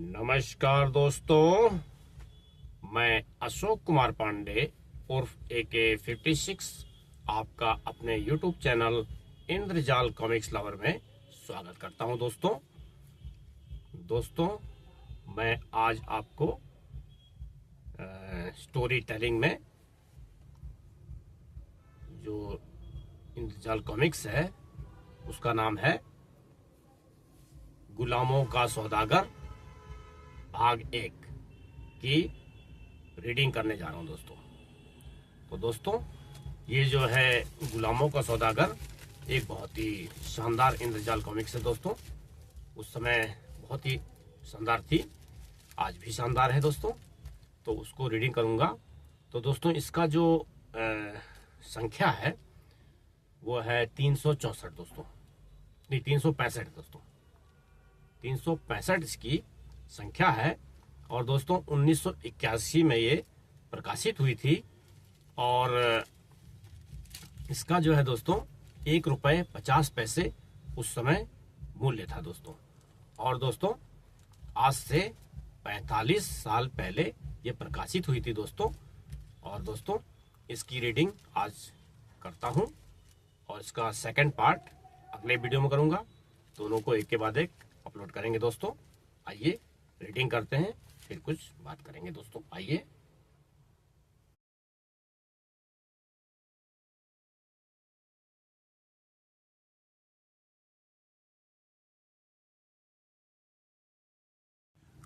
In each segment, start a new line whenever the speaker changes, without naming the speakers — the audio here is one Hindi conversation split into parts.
नमस्कार दोस्तों, मैं अशोक कुमार पांडे उर्फ AK56 आपका अपने YouTube चैनल इंद्रजाल कॉमिक्स लवर में स्वागत करता हूं। दोस्तों मैं आज आपको स्टोरी टेलिंग में जो इंद्रजाल कॉमिक्स है उसका नाम है गुलामों का सौदागर भाग 1 की रीडिंग करने जा रहा हूं दोस्तों ये जो है गुलामों का सौदागर एक बहुत ही शानदार इंद्रजाल कॉमिक्स है दोस्तों। उस समय बहुत ही शानदार थी, आज भी शानदार है दोस्तों। तो उसको रीडिंग करूंगा। तो दोस्तों इसका जो संख्या है वो है 364 दोस्तों, नहीं 365 दोस्तों, 365 इसकी संख्या है। और दोस्तों 1981 में ये प्रकाशित हुई थी और इसका जो है दोस्तों ₹1.50 उस समय मूल्य था दोस्तों। और दोस्तों आज से 45 साल पहले ये प्रकाशित हुई थी दोस्तों। और दोस्तों इसकी रीडिंग आज करता हूं और इसका सेकंड पार्ट अगले वीडियो में करूंगा। दोनों को एक के बाद एक अपलोड करेंगे दोस्तों। आइए रीडिंग करते हैं, फिर कुछ बात करेंगे दोस्तों। आइए।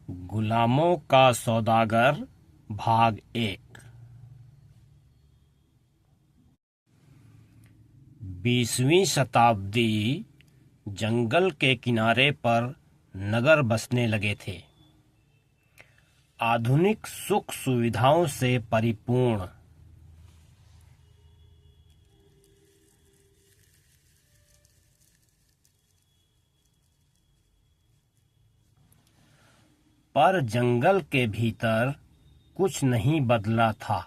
गुलामों का सौदागर भाग 1। 20वीं शताब्दी जंगल के किनारे पर नगर बसने लगे थे, आधुनिक सुख सुविधाओं से परिपूर्ण। पर जंगल के भीतर कुछ नहीं बदला था।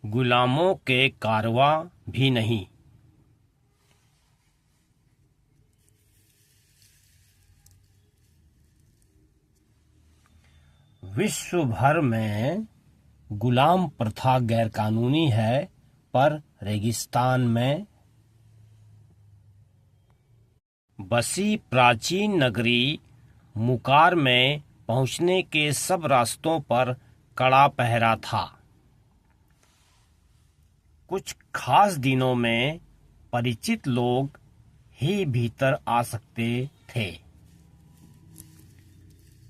गुलामों के कारवां भी नहीं। विश्व भर में गुलाम प्रथा गैरकानूनी है, पर रेगिस्तान में बसी प्राचीन नगरी मुकार में पहुंचने के सब रास्तों पर कड़ा पहरा था। कुछ खास दिनों में परिचित लोग ही भीतर आ सकते थे,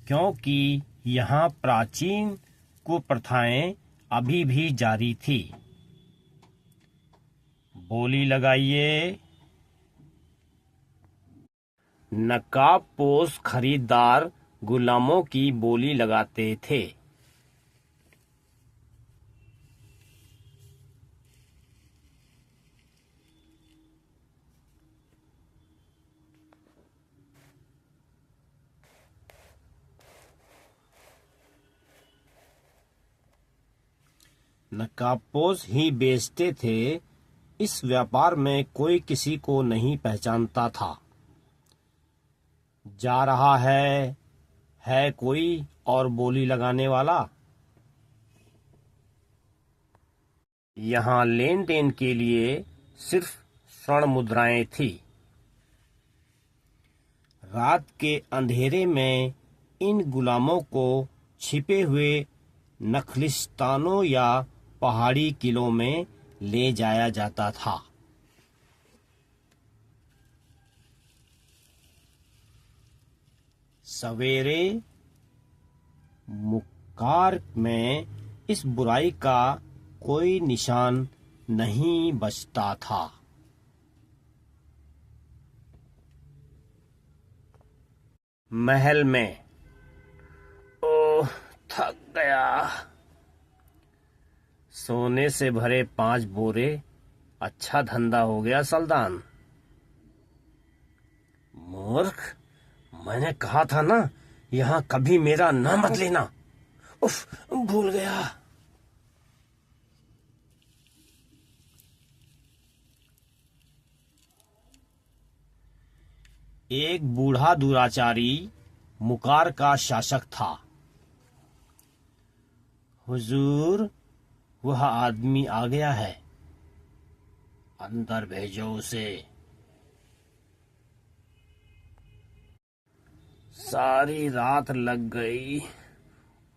क्योंकि यहाँ प्राचीन कुप्रथाएं अभी भी जारी थी। बोली लगाइए। नकाबपोश खरीदार गुलामों की बोली लगाते थे। नकाबपोश ही बेचते थे। इस व्यापार में कोई किसी को नहीं पहचानता था। जा रहा है कोई और बोली लगाने वाला। यहाँ लेन देन के लिए सिर्फ स्वर्ण मुद्राएं थी। रात के अंधेरे में इन गुलामों को छिपे हुए नखलिस्तानों या पहाड़ी किलों में ले जाया जाता था। सवेरे मुकार में इस बुराई का कोई निशान नहीं बचता था। महल में ओह थक गया। सोने से भरे 5 बोरे, अच्छा धंधा हो गया सल्तान। मूर्ख, मैंने कहा था ना यहाँ कभी मेरा नाम मत लेना। उफ, भूल गया। एक बूढ़ा दुराचारी मुकार का शासक था। हुजूर, वह आदमी आ गया है, अंदर भेजो उसे। सारी रात लग गई,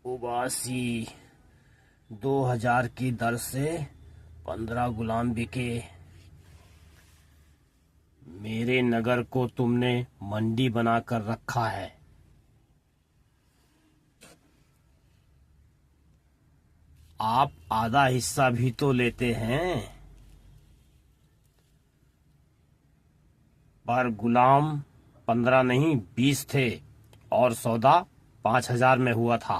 उबासी। 2000 की दर से 15 गुलाम बिके। मेरे नगर को तुमने मंडी बनाकर रखा है। आप आधा हिस्सा भी तो लेते हैं। पर गुलाम 15 नहीं 20 थे और सौदा 5000 में हुआ था।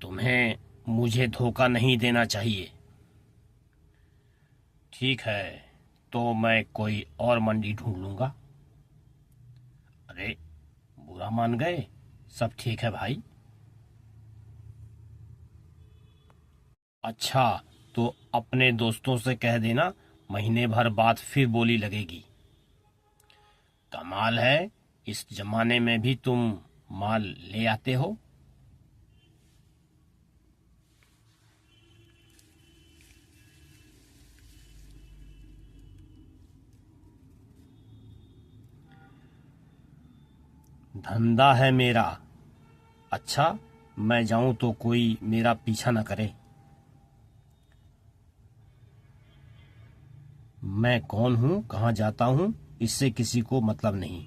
तुम्हें मुझे धोखा नहीं देना चाहिए। ठीक है, तो मैं कोई और मंडी ढूंढ लूंगा। अरे, बुरा मान गए? सब ठीक है भाई। अच्छा, तो अपने दोस्तों से कह देना, महीने भर बाद फिर बोली लगेगी। कमाल है, इस जमाने में भी तुम माल ले आते हो। धंधा है मेरा। अच्छा, मैं जाऊं तो कोई मेरा पीछा न करे। मैं कौन हूं, कहां जाता हूं, इससे किसी को मतलब नहीं।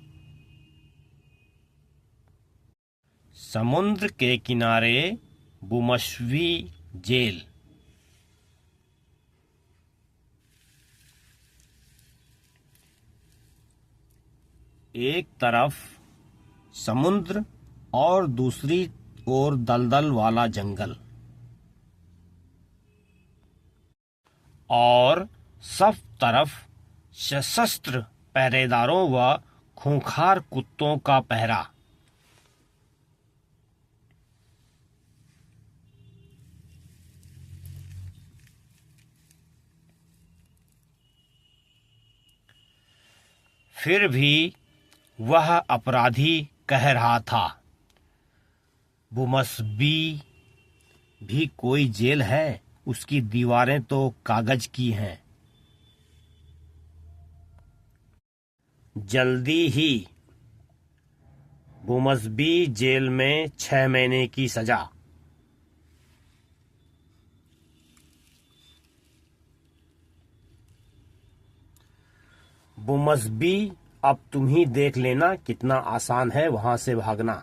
समुद्र के किनारे बुमशवी जेल। एक तरफ समुद्र और दूसरी ओर दलदल वाला जंगल, और सब तरफ सशस्त्र पहरेदारों व खूंखार कुत्तों का पहरा। फिर भी वह अपराधी कह रहा था, बुमसबी भी कोई जेल है, उसकी दीवारें तो कागज की हैं। जल्दी ही बुमसबी जेल में 6 महीने की सजा। बुमसबी, अब तुम ही देख लेना कितना आसान है वहां से भागना।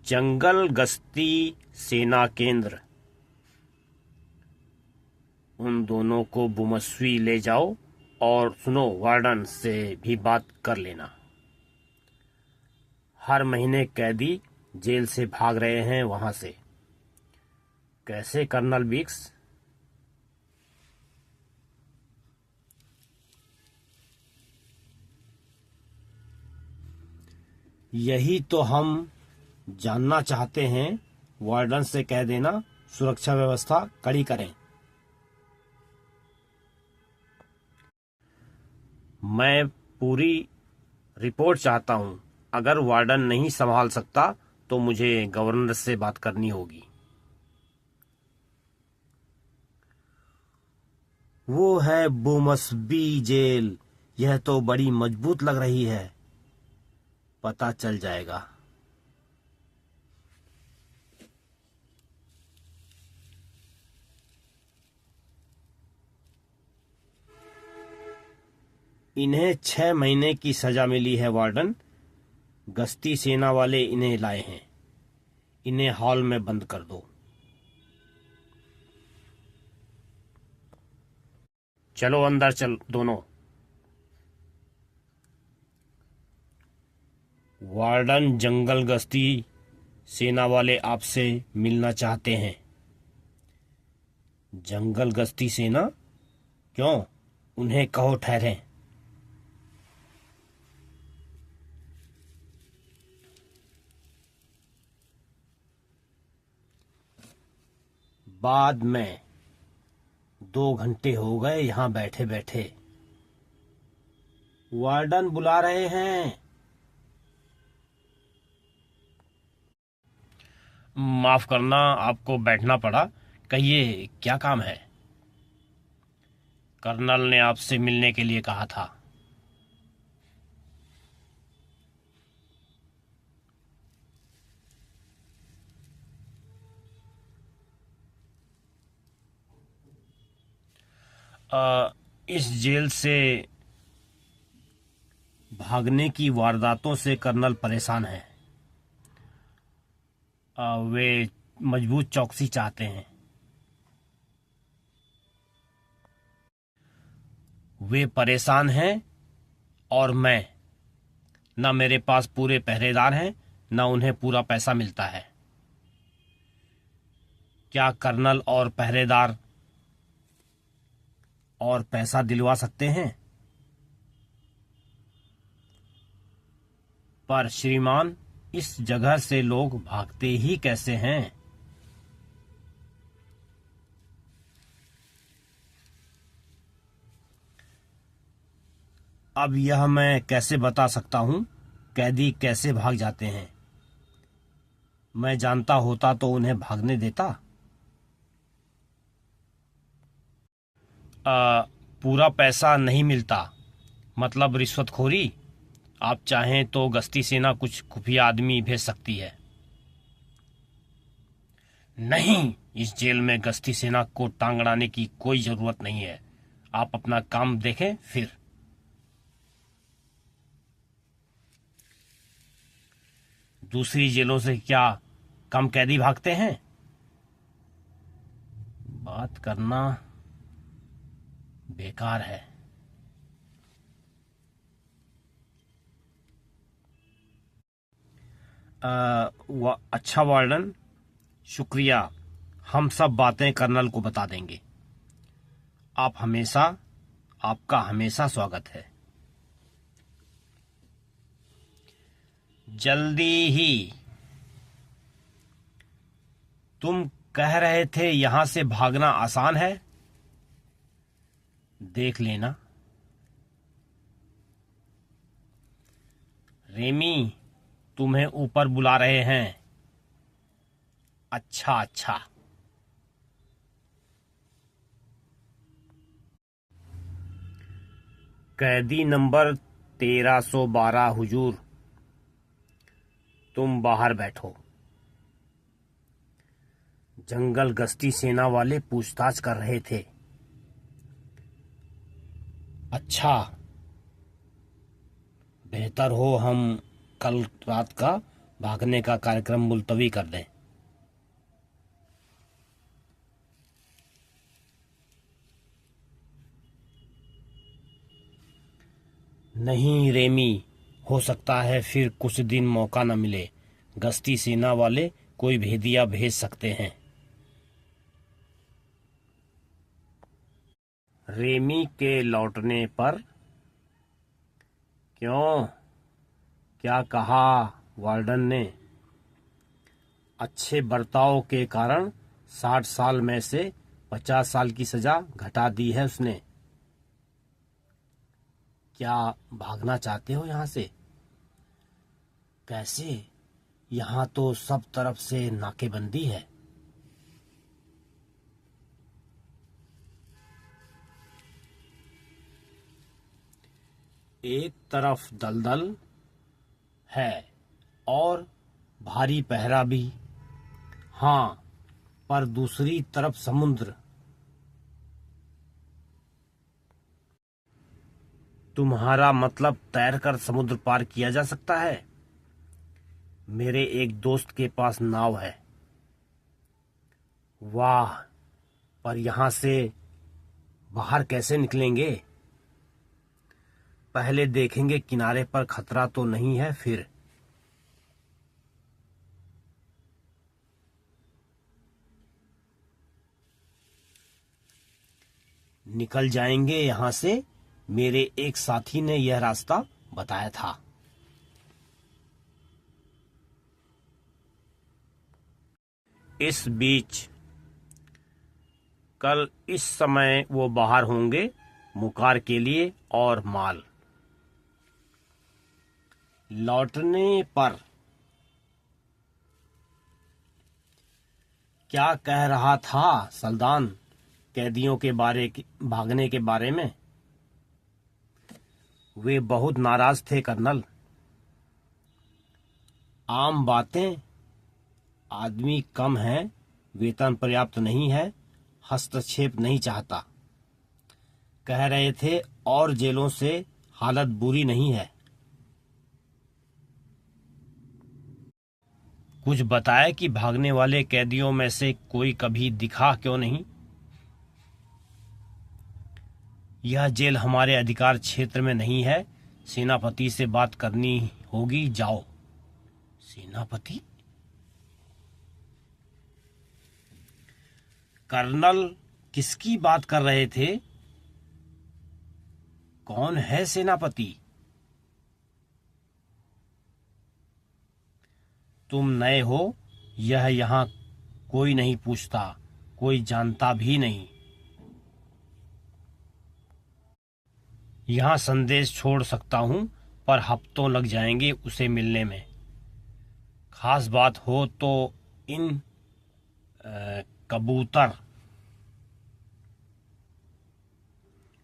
जंगल गश्ती सेना केंद्र। उन दोनों को बुमस्वी ले जाओ और सुनो, वार्डन से भी बात कर लेना। हर महीने कैदी जेल से भाग रहे हैं वहां से। कैसे कर्नल बिक्स? यही तो हम जानना चाहते हैं। वार्डन से कह देना सुरक्षा व्यवस्था कड़ी करें। मैं पूरी रिपोर्ट चाहता हूं। अगर वार्डन नहीं संभाल सकता तो मुझे गवर्नर से बात करनी होगी। वो है बुमसबी जेल। यह तो बड़ी मजबूत लग रही है। पता चल जाएगा। इन्हें 6 महीने की सजा मिली है वार्डन। गश्ती सेना वाले इन्हें लाए हैं। इन्हें हॉल में बंद कर दो। चलो अंदर चल दोनों। वार्डन, जंगल गश्ती सेना वाले आपसे मिलना चाहते हैं। जंगल गश्ती सेना? क्यों? उन्हें कहो ठहरें। बाद में 2 घंटे हो गए यहां बैठे बैठे। वार्डन बुला रहे हैं। माफ करना, आपको बैठना पड़ा। कहिए, क्या काम है? कर्नल ने आपसे मिलने के लिए कहा था। इस जेल से भागने की वारदातों से कर्नल परेशान हैं। वे मजबूत चौकसी चाहते हैं। वे परेशान हैं और मैं, न मेरे पास पूरे पहरेदार हैं, न उन्हें पूरा पैसा मिलता है। क्या कर्नल और पहरेदार और पैसा दिलवा सकते हैं? पर श्रीमान, इस जगह से लोग भागते ही कैसे हैं? अब यह मैं कैसे बता सकता हूं कैदी कैसे भाग जाते हैं? मैं जानता होता तो उन्हें भागने देता। पूरा पैसा नहीं मिलता, मतलब रिश्वतखोरी। आप चाहें तो गश्ती सेना कुछ खुफिया आदमी भेज सकती है। नहीं, इस जेल में गश्ती सेना को टांग अड़ाने की कोई जरूरत नहीं है। आप अपना काम देखें फिर। दूसरी जेलों से क्या कम कैदी भागते हैं? बात करना बेकार है। अच्छा वार्डन, शुक्रिया। हम सब बातें कर्नल को बता देंगे। आपका हमेशा स्वागत है। जल्दी ही। तुम कह रहे थे यहां से भागना आसान है। देख लेना। रेमी, तुम्हें ऊपर बुला रहे हैं। अच्छा अच्छा। कैदी नंबर 1312 हुजूर, तुम बाहर बैठो। जंगल गश्ती सेना वाले पूछताछ कर रहे थे। अच्छा, बेहतर हो हम कल रात का भागने का कार्यक्रम मुलतवी कर दें। नहीं रेमी, हो सकता है फिर कुछ दिन मौका न मिले। गश्ती सेना वाले कोई भेदिया भेज सकते हैं। रेमी के लौटने पर? क्यों, क्या कहा वार्डन ने? अच्छे बर्ताव के कारण 60 साल में से 50 साल की सजा घटा दी है उसने। क्या भागना चाहते हो यहां से? कैसे? यहां तो सब तरफ से नाकेबंदी है। एक तरफ दलदल है और भारी पहरा भी। हाँ, पर दूसरी तरफ समुद्र। तुम्हारा मतलब तैरकर समुद्र पार किया जा सकता है? मेरे एक दोस्त के पास नाव है। वाह, पर यहां से बाहर कैसे निकलेंगे? पहले देखेंगे किनारे पर खतरा तो नहीं है, फिर। निकल जाएंगे यहां से। मेरे एक साथी ने यह रास्ता बताया था। इस बीच कल इस समय वो बाहर होंगे मुकार के लिए और माल लौटने पर। क्या कह रहा था सल्दान कैदियों के भागने के बारे में? वे बहुत नाराज थे कर्नल। आम बातें, आदमी कम है, वेतन पर्याप्त नहीं है, हस्तक्षेप नहीं चाहता। कह रहे थे और जेलों से हालत बुरी नहीं है। कुछ बताया कि भागने वाले कैदियों में से कोई कभी दिखा क्यों नहीं? यह जेल हमारे अधिकार क्षेत्र में नहीं है। सेनापति से बात करनी होगी, जाओ। सेनापति? कर्नल किसकी बात कर रहे थे? कौन है सेनापति? तुम नए हो, यह यहाँ कोई नहीं पूछता, कोई जानता भी नहीं। यहाँ संदेश छोड़ सकता हूँ, पर हफ्तों लग जाएंगे उसे मिलने में। खास बात हो तो इन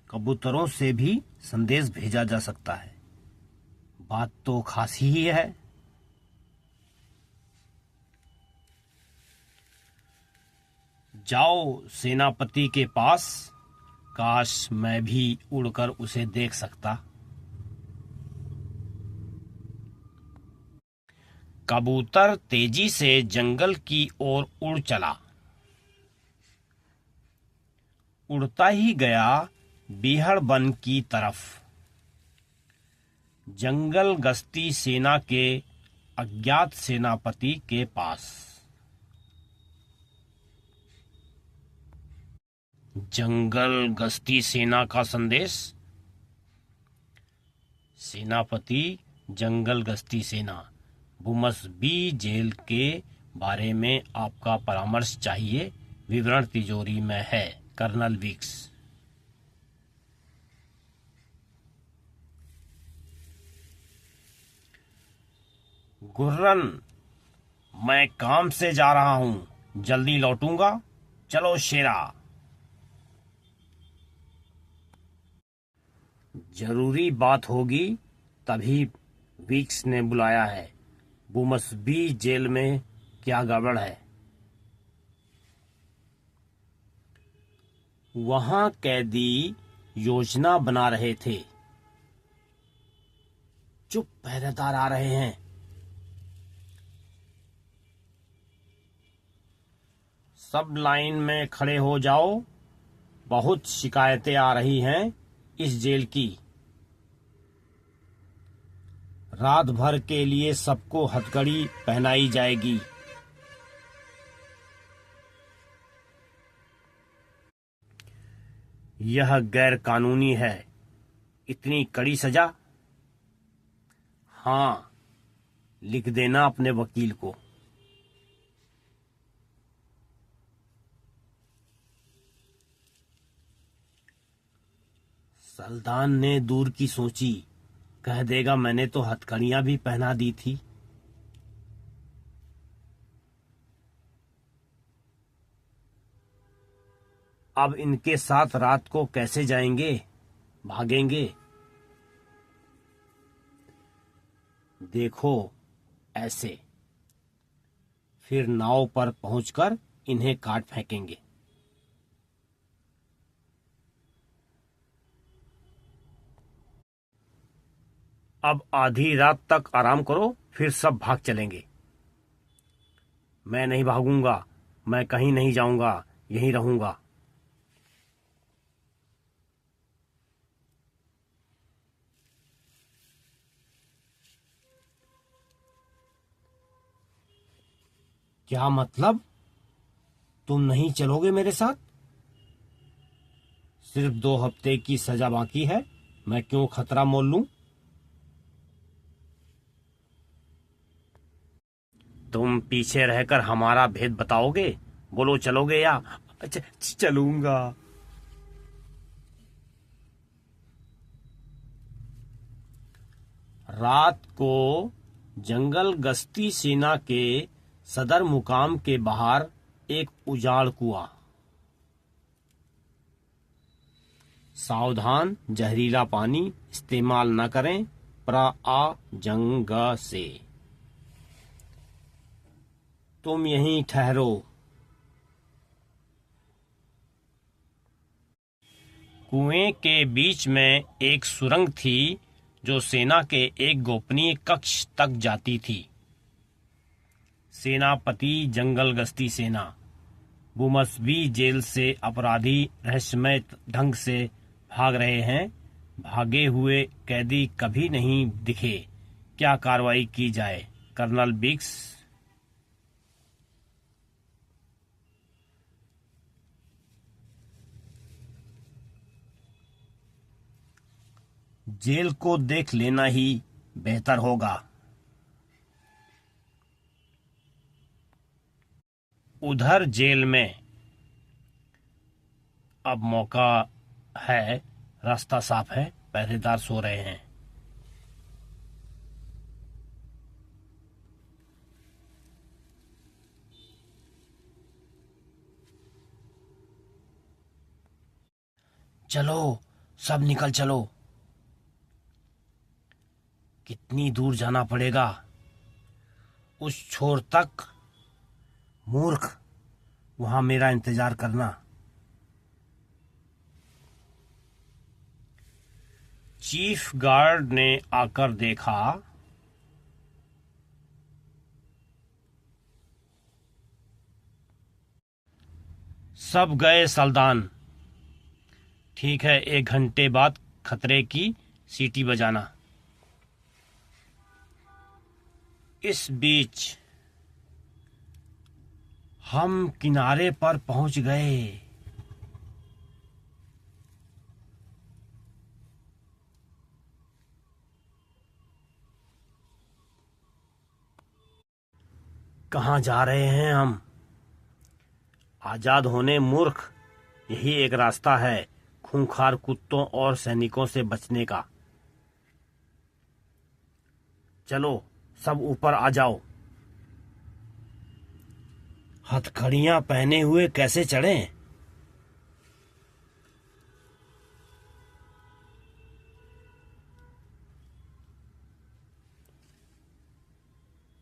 कबूतरों से भी संदेश भेजा जा सकता है। बात तो खास ही है। जाओ सेनापति के पास। काश मैं भी उड़कर उसे देख सकता। कबूतर तेजी से जंगल की ओर उड़ चला। उड़ता ही गया बीहड़ वन की तरफ। जंगल गश्ती सेना के अज्ञात सेनापति के पास। जंगल गश्ती सेना का संदेश। सेनापति, जंगल गश्ती सेना, बुमसबी जेल के बारे में आपका परामर्श चाहिए। विवरण तिजोरी में है। Colonel Vicks. गुर्रन, मैं काम से जा रहा हूं, जल्दी लौटूंगा। चलो शेरा। जरूरी बात होगी तभी विक्स ने बुलाया है। बुमसबी जेल में क्या गड़बड़ है? वहां कैदी योजना बना रहे थे। चुप, पहरेदार आ रहे हैं। सब लाइन में खड़े हो जाओ। बहुत शिकायतें आ रही हैं इस जेल की। रात भर के लिए सबको हथकड़ी पहनाई जाएगी। यह गैर कानूनी है। इतनी कड़ी सजा? हाँ, लिख देना अपने वकील को। सल्दान ने दूर की सोची। कह देगा मैंने तो हथकड़ियां भी पहना दी थी। अब इनके साथ रात को कैसे जाएंगे, भागेंगे? देखो ऐसे। फिर नाव पर पहुंचकर इन्हें काट फेंकेंगे। अब आधी रात तक आराम करो, फिर सब भाग चलेंगे। मैं नहीं भागूंगा, मैं कहीं नहीं जाऊंगा, यहीं रहूंगा। क्या मतलब? तुम नहीं चलोगे मेरे साथ? सिर्फ 2 हफ्ते की सजा बाकी है, मैं क्यों खतरा मोल लूं? तुम पीछे रहकर हमारा भेद बताओगे? बोलो, चलोगे या अच्छा, चलूंगा। रात को जंगल गश्ती सेना के सदर मुकाम के बाहर एक उजाड़ कुआं। सावधान, जहरीला पानी इस्तेमाल न करें। जंग से। तुम यहीं ठहरो। कुएं के बीच में एक सुरंग थी जो सेना के एक गोपनीय कक्ष तक जाती थी। सेनापति जंगल गश्ती सेना। बुमसबी जेल से अपराधी रहस्यमय ढंग से भाग रहे हैं। भागे हुए कैदी कभी नहीं दिखे। क्या कार्रवाई की जाए? कर्नल बिग्स। जेल को देख लेना ही बेहतर होगा। उधर जेल में अब मौका है। रास्ता साफ है, पहरेदार सो रहे हैं। चलो, सब निकल चलो। कितनी दूर जाना पड़ेगा? उस छोर तक। मूर्ख, वहां मेरा इंतजार करना। चीफ गार्ड ने आकर देखा। सब गए सावधान। ठीक है, 1 घंटे बाद खतरे की सीटी बजाना। इस बीच हम किनारे पर पहुंच गए। कहां जा रहे हैं हम? आजाद होने मूर्ख। यही एक रास्ता है खूंखार कुत्तों और सैनिकों से बचने का। चलो, सब ऊपर आ जाओ। हथकड़ियां पहने हुए कैसे चढ़ें?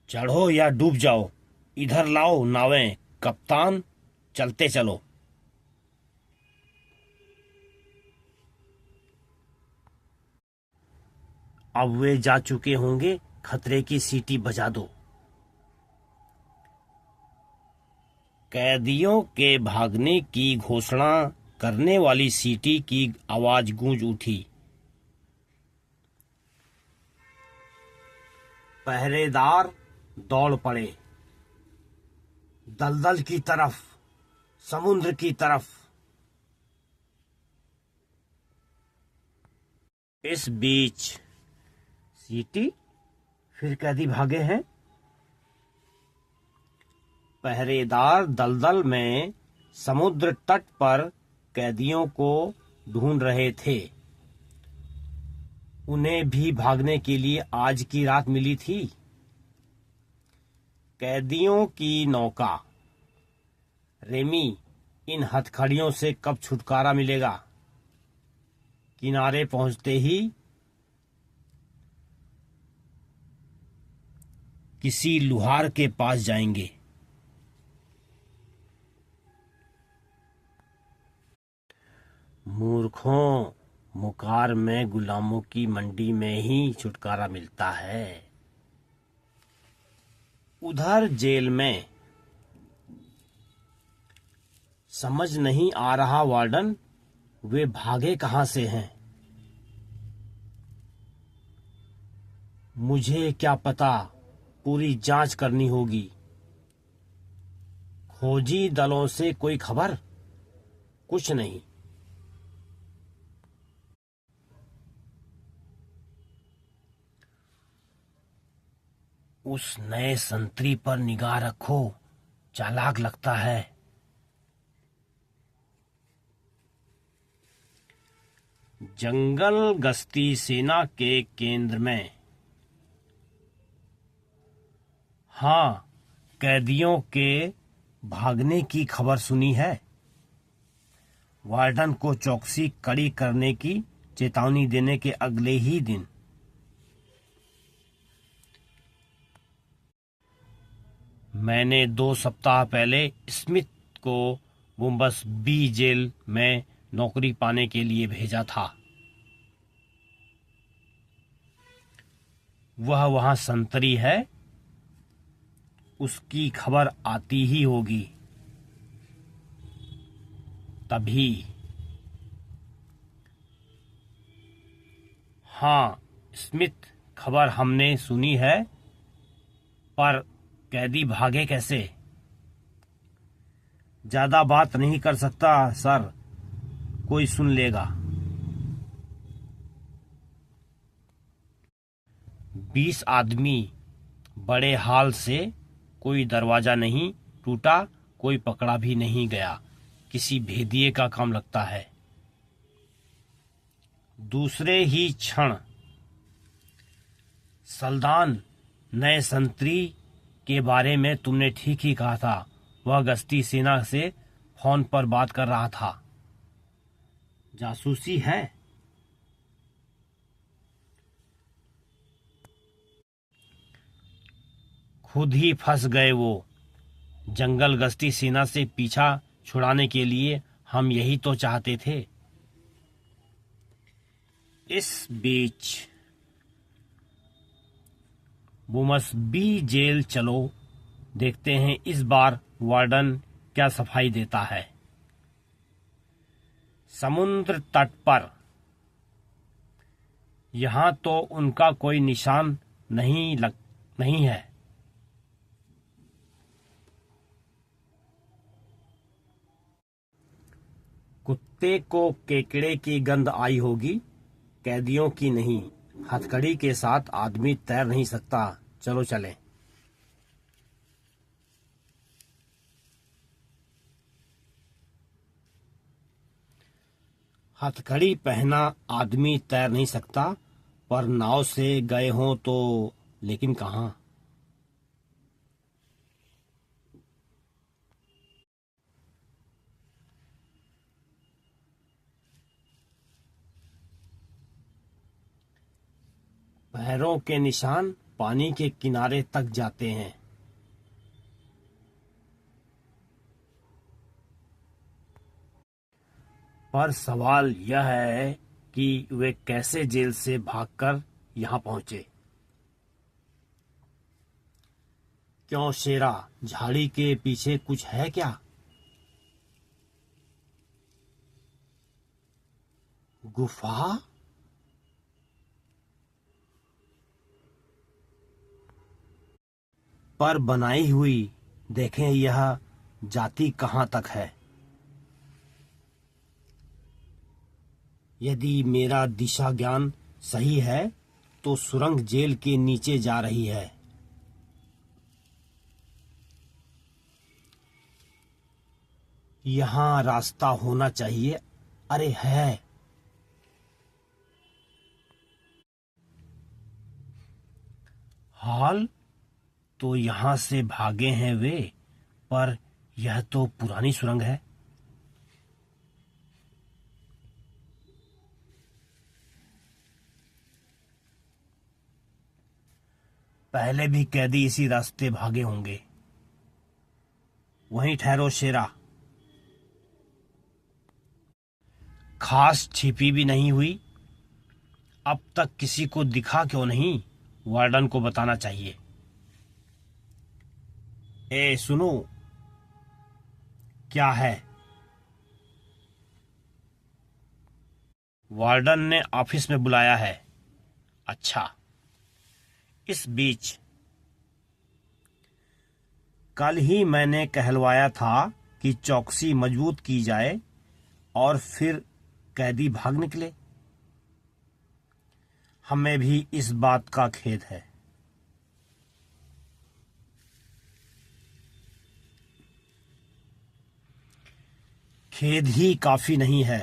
चढ़ो या डूब जाओ। इधर लाओ नावें। कप्तान, चलते चलो। अब वे जा चुके होंगे। खतरे की सीटी बजा दो। कैदियों के भागने की घोषणा करने वाली सीटी की आवाज गूंज उठी। पहरेदार दौड़ पड़े। दलदल की तरफ, समुद्र की तरफ। इस बीच सीटी, फिर कैदी भागे हैं। पहरेदार दलदल में समुद्र तट पर कैदियों को ढूंढ रहे थे। उन्हें भी भागने के लिए आज की रात मिली थी। कैदियों की नौका। रेमी, इन हथकड़ियों से कब छुटकारा मिलेगा? किनारे पहुंचते ही किसी लुहार के पास जाएंगे। मूर्खों, मुकार में गुलामों की मंडी में ही छुटकारा मिलता है। उधर जेल में समझ नहीं आ रहा वार्डन, वे भागे कहां से हैं? मुझे क्या पता, पूरी जांच करनी होगी। खोजी दलों से कोई खबर? कुछ नहीं। उस नए संतरी पर निगाह रखो, चालाक लगता है। जंगल गश्ती सेना के केंद्र में। हाँ, कैदियों के भागने की खबर सुनी है। वार्डन को चौकसी कड़ी करने की चेतावनी देने के अगले ही दिन मैंने 2 सप्ताह पहले स्मिथ को बुम्बस बी जेल में नौकरी पाने के लिए भेजा था। वह वहां संतरी है, उसकी खबर आती ही होगी। तभी हाँ, स्मिथ खबर हमने सुनी है, पर कैदी भागे कैसे? ज्यादा बात नहीं कर सकता सर, कोई सुन लेगा। 20 आदमी बड़े हाल से, कोई दरवाजा नहीं टूटा, कोई पकड़ा भी नहीं गया। किसी भेदिए का काम लगता है। दूसरे ही क्षण सल्दान, नए संतरी के बारे में तुमने ठीक ही कहा था। वह गश्ती सेना से फोन पर बात कर रहा था। जासूसी है? खुद ही फंस गए वो। जंगल गश्ती सेना से पीछा छुड़ाने के लिए हम यही तो चाहते थे। इस बीच बुम्बस बी जेल चलो, देखते हैं इस बार वार्डन क्या सफाई देता है। समुद्र तट पर यहां तो उनका कोई निशान नहीं है। कुत्ते को केकड़े की गंध आई होगी, कैदियों की नहीं। हथकड़ी के साथ आदमी तैर नहीं सकता। चलो चलें। हथकड़ी पहना आदमी तैर नहीं सकता, पर नाव से गए हों तो, लेकिन कहाँ? पैरों के निशान पानी के किनारे तक जाते हैं। पर सवाल यह है कि वे कैसे जेल से भागकर यहां पहुंचे। क्यों शेरा, झाड़ी के पीछे कुछ है क्या? गुफा? पर बनाई हुई, देखें यह जाती कहां तक है। यदि मेरा दिशा ज्ञान सही है तो सुरंग जेल के नीचे जा रही है। यहां रास्ता होना चाहिए। अरे है। हाल तो यहां से भागे हैं वे, पर यह तो पुरानी सुरंग है। पहले भी कैदी इसी रास्ते भागे होंगे। वहीं ठहरो शेरा। खास छिपी भी नहीं हुई। अब तक किसी को दिखा क्यों नहीं? वार्डन को बताना चाहिए। ए सुनो। क्या है? वार्डन ने ऑफिस में बुलाया है। अच्छा। इस बीच कल ही मैंने कहलवाया था कि चौकसी मजबूत की जाए, और फिर कैदी भाग निकले। हमें भी इस बात का खेद है। खेद ही काफी नहीं है,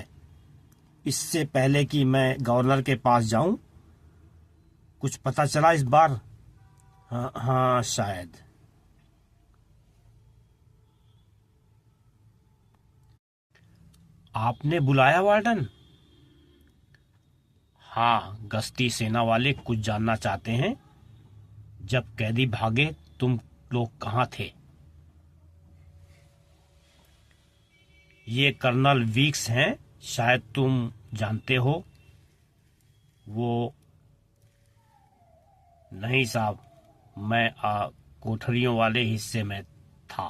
इससे पहले कि मैं गवर्नर के पास जाऊं, कुछ पता चला इस बार? हाँ हाँ, शायद। आपने बुलाया वार्डन? हाँ, गश्ती सेना वाले कुछ जानना चाहते हैं। जब कैदी भागे तुम लोग कहाँ थे? ये कर्नल वीक्स हैं, शायद तुम जानते हो। वो नहीं साहब, मैं कोठरियों वाले हिस्से में था।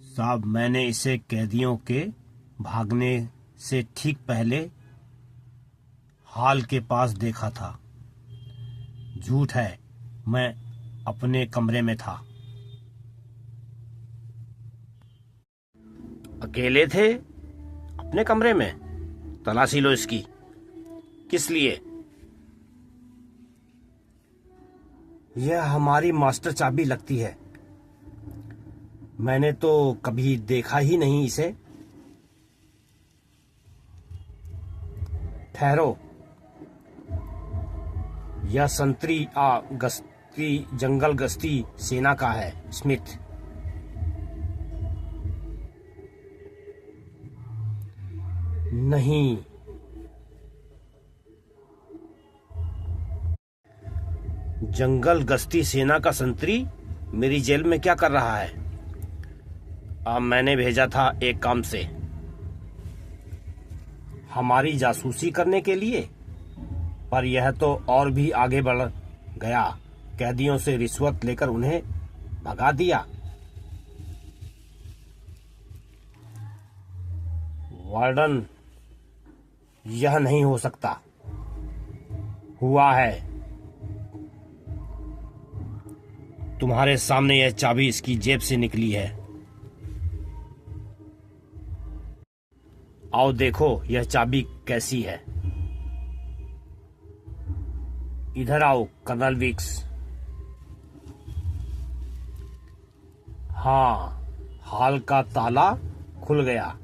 साहब, मैंने इसे कैदियों के भागने से ठीक पहले हॉल के पास देखा था। झूठ है, मैं अपने कमरे में था। अकेले थे? अपने कमरे में? तलाशी लो इसकी। किस लिए? यह हमारी मास्टर चाबी लगती है। मैंने तो कभी देखा ही नहीं इसे। ठहरो, यह संतरी गश्ती जंगल गश्ती सेना का है, स्मिथ। नहीं, जंगल गश्ती सेना का संतरी मेरी जेल में क्या कर रहा है? मैंने भेजा था एक काम से। हमारी जासूसी करने के लिए? पर यह तो और भी आगे बढ़ गया। कैदियों से रिश्वत लेकर उन्हें भगा दिया। वार्डन, यह नहीं हो सकता। हुआ है। तुम्हारे सामने यह चाबी इसकी जेब से निकली है। आओ देखो यह चाबी कैसी है। इधर आओ कर्नल वीक्स। हाँ, हॉल का ताला खुल गया।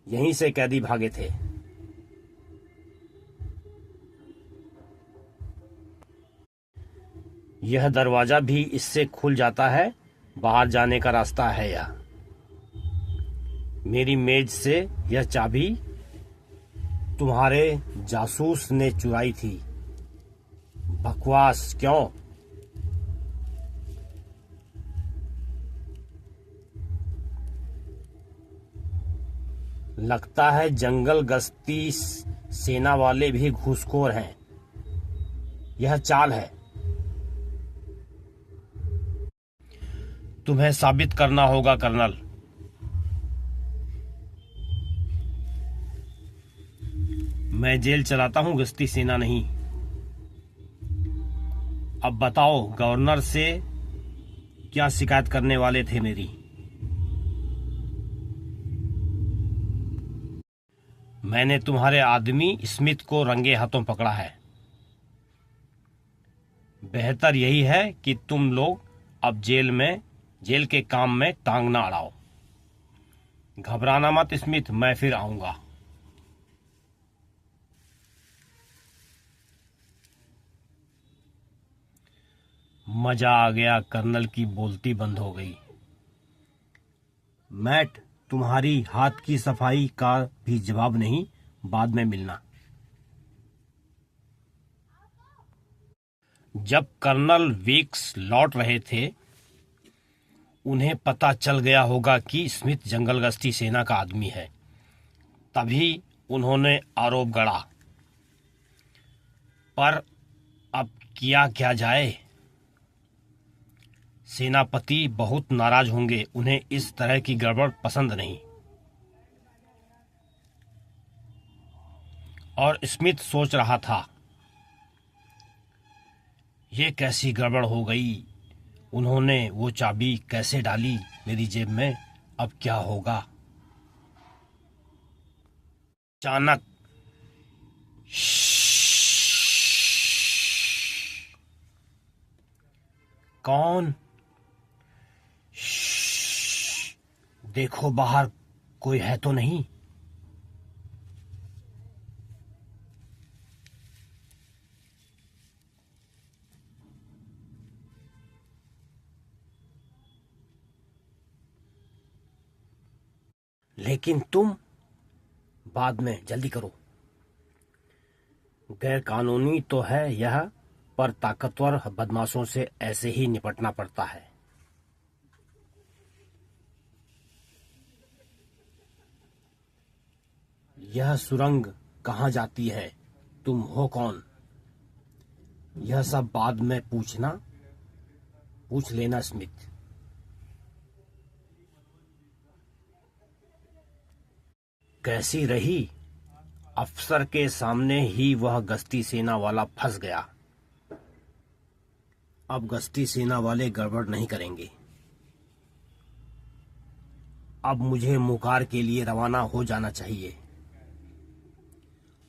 यहीं से कैदी भागे थे। यह दरवाजा भी इससे खुल जाता है। बाहर जाने का रास्ता है यह। मेरी मेज से यह चाबी तुम्हारे जासूस ने चुराई थी। बकवास क्यों? लगता है जंगल गश्ती सेना वाले भी घूसखोर हैं। यह चाल है। तुम्हें साबित करना होगा कर्नल। मैं जेल चलाता हूं, गश्ती सेना नहीं। अब बताओ, गवर्नर से क्या शिकायत करने वाले थे मेरी? मैंने तुम्हारे आदमी स्मिथ को रंगे हाथों पकड़ा है। बेहतर यही है कि तुम लोग अब जेल के काम में टांग ना अड़ाओ। घबराना मत स्मिथ, मैं फिर आऊंगा। मजा आ गया। कर्नल की बोलती बंद हो गई। मैट, तुम्हारी हाथ की सफाई का भी जवाब नहीं। बाद में मिलना। जब कर्नल वीक्स लौट रहे थे, उन्हें पता चल गया होगा कि स्मिथ जंगल गश्ती सेना का आदमी है। तभी उन्होंने आरोप गढ़ा। पर अब किया क्या जाए? सेनापति बहुत नाराज होंगे। उन्हें इस तरह की गड़बड़ पसंद नहीं। और स्मिथ सोच रहा था, ये कैसी गड़बड़ हो गई? उन्होंने वो चाबी कैसे डाली मेरी जेब में? अब क्या होगा? अचानक कौन? श्श्श, देखो बाहर कोई है तो नहीं? लेकिन तुम बाद में जल्दी करो। गैर कानूनी तो है यह, पर ताकतवर बदमाशों से ऐसे ही निपटना पड़ता है। यह सुरंग कहाँ जाती है? तुम हो कौन? यह सब बाद में पूछ लेना स्मिथ। कैसी रही? अफसर के सामने ही वह गश्ती सेना वाला फंस गया। अब गश्ती सेना वाले गड़बड़ नहीं करेंगे। अब मुझे मुकार के लिए रवाना हो जाना चाहिए।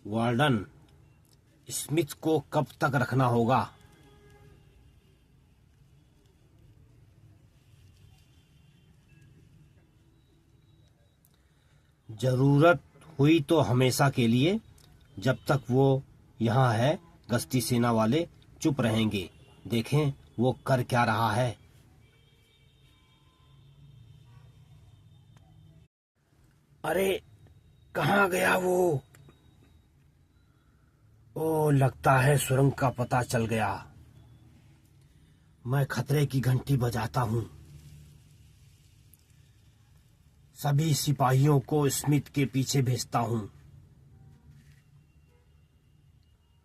वार्डन, स्मिथ को कब तक रखना होगा? जरूरत हुई तो हमेशा के लिए। जब तक वो यहाँ है गश्ती सेना वाले चुप रहेंगे। देखें वो कर क्या रहा है। अरे कहाँ गया वो? ओ, लगता है सुरंग का पता चल गया। मैं खतरे की घंटी बजाता हूँ। सभी सिपाहियों को स्मिथ के पीछे भेजता हूँ।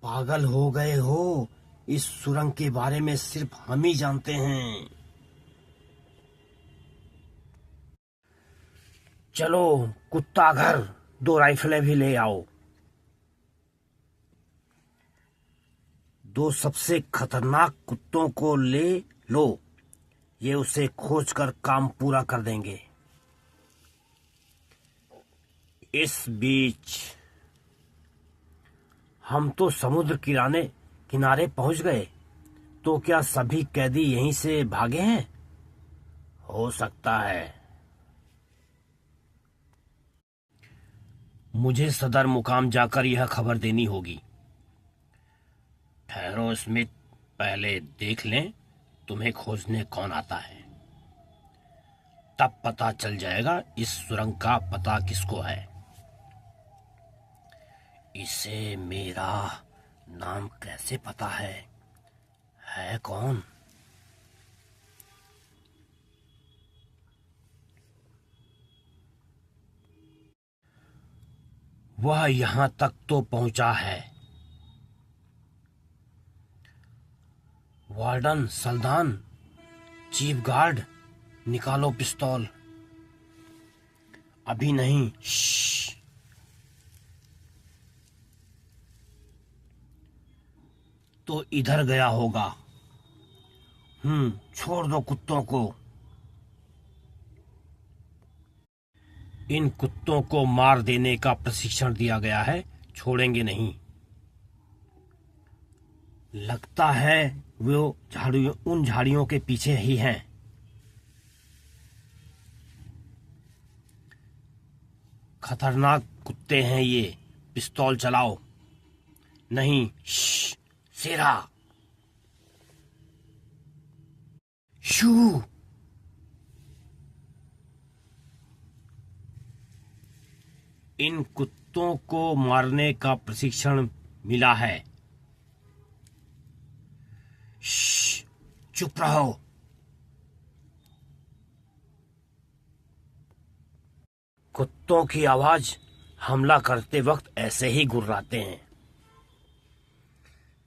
पागल हो गए हो? इस सुरंग के बारे में सिर्फ हम ही जानते हैं। चलो कुत्ता घर, 2 राइफलें भी ले आओ। 2 सबसे खतरनाक कुत्तों को ले लो। ये उसे खोजकर काम पूरा कर देंगे। इस बीच हम तो समुद्र किनारे पहुंच गए। तो क्या सभी कैदी यहीं से भागे हैं? हो सकता है। मुझे सदर मुकाम जाकर यह खबर देनी होगी। ठहरो स्मिथ, पहले देख लें तुम्हें खोजने कौन आता है। तब पता चल जाएगा इस सुरंग का पता किसको है। इसे मेरा नाम कैसे पता है कौन? वह यहां तक तो पहुंचा है। वार्डन, सल्दान, चीफ गार्ड, निकालो पिस्तौल। अभी नहीं। श्श्श। तो इधर गया होगा। छोड़ दो कुत्तों को। इन कुत्तों को मार देने का प्रशिक्षण दिया गया है, छोड़ेंगे नहीं। लगता है वो उन झाड़ियों के पीछे ही हैं। खतरनाक कुत्ते हैं ये। पिस्तौल चलाओ। नहीं। शेरा। शू। इन कुत्तों को मारने का प्रशिक्षण मिला है। चुप रहो। कुत्तों की आवाज हमला करते वक्त ऐसे ही गुर्राते हैं।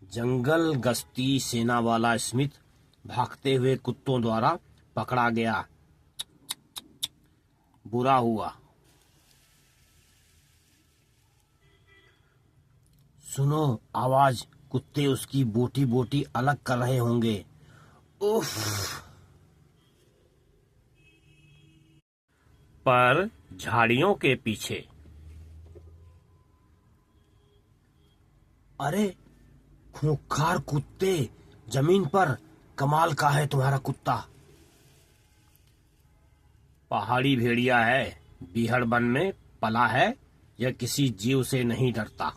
जंगल गश्ती सेना वाला स्मिथ भागते हुए कुत्तों द्वारा पकड़ा गया। बुरा हुआ। सुनो आवाज। कुत्ते उसकी बोटी बोटी अलग कर रहे होंगे। उफ। पर झाड़ियों के पीछे। अरे खूंखार कुत्ते जमीन पर कमाल का है तुम्हारा कुत्ता। पहाड़ी भेड़िया है, बीहड़ वन में पला है, यह किसी जीव से नहीं डरता।